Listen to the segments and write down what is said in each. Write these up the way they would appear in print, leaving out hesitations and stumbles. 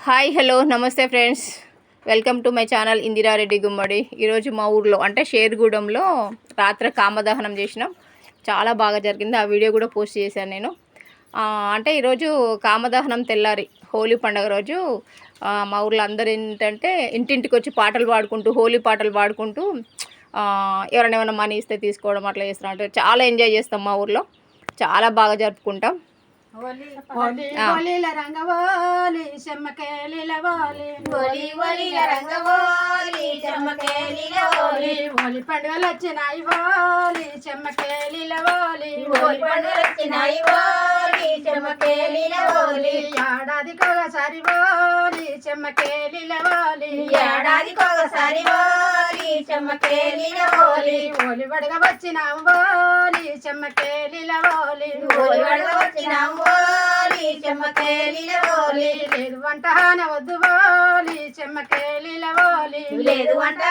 Hi hello namaste friends, welcome to my channel Indira Reddy Gummadi. ఈరోజు మా ఊర్లో అంటే షేర్గూడెంలో రాత్రి కామదహనం చేసినాం. చాలా బాగా జరిగింది. ఆ వీడియో కూడా పోస్ట్ చేశాను నేను. అంటే ఈరోజు కామదహనం తెల్లారి హోలీ పండుగ రోజు మా ఊర్లో అందరు ఏంటంటే ఇంటింటికి వచ్చి పాటలు పాడుకుంటూ హోలీ పాటలు పాడుకుంటూ ఎవరైనా ఏమైనా మనీ ఇస్తే తీసుకోవడం అట్లా చేస్తాం. అంటే చాలా ఎంజాయ్ చేస్తాం. మా ఊర్లో చాలా బాగా జరుపుకుంటాం. హోలీ పండుగలు వచ్చినాయి ఓలి చెమ్మకేలిల ఓలి హోలీ పండుగలు వచ్చినాయి ఓలి చెమ్మకేలిల ఓలి ఏడాదికొకసారి ఓలి చెమ్మకేలిల ఓలి ఏడాదికొకసారి ఓలి చెమ్మకేలిల ఓలి హోలీ పండుగ వచ్చినాం ఓలి చెమ్మకేలిల ఓలి హోలీ పండుగ వచ్చినాం ఓలి చెమ్మకేలిల ఓలి లేదు వంట వద్దు ఓలి చెమ్మకేలిల ఓలి లేదు వంట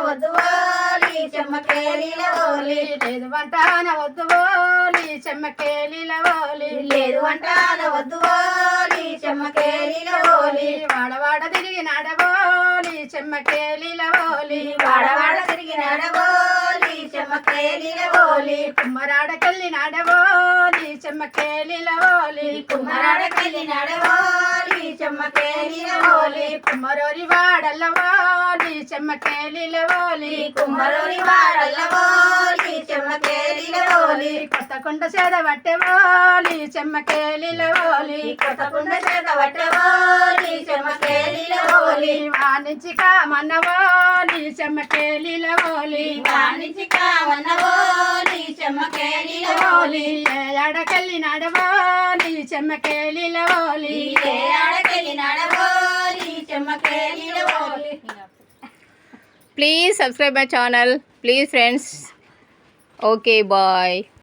వద్దు ఓలి చెమ్మకేలిల ఓలి లేదు వంట వద్దు ఓలి చెమ్మకేలిల ఓలి లేదు వంట వద్దు ఓలి చెమ్మకేలిల ఓలి వాడవాడ తిరిగి నడవోలి చెమ్మకేలిల ఓలి వాడవాడ తిరిగి నడవోలి చెమ్మకేలిల ఓలి కుమ్మరాడకెళ్ళి నడవోలి చెమ్మకేలిల ఓలి కుమ్మరాడకెళ్ళి నడవోలి చెమ్మకేలిల ఓలి కుమ్మరోరి వాడల్ల ఓలి చెమ్మకేలిల ఓలి కుమ్మరోరి వాడల్ల ఓలి చెమ్మకేలిల ఓలి కొత్తకొండ చేద పట్టె ఓలి చెమ్మకేలిల ఓలి కొత్తకొండ చేద పట్టె ఓలి చెమ్మకేలిల ఓలి వానించి కామన్న ఓలి చెమ్మకేలిల ఓలి వానించి కామన్న ఓలి చెమ్మకేలిల ఓలి ఏ ఆడకెళ్ళి నడవోలి చెమ్మకేలిల ఓలి ఏ ఆడకెళ్ళి నడవోలి చెమ్మకేలిల ఓలి. Please subscribe my channel. Please friends. Okay, bye.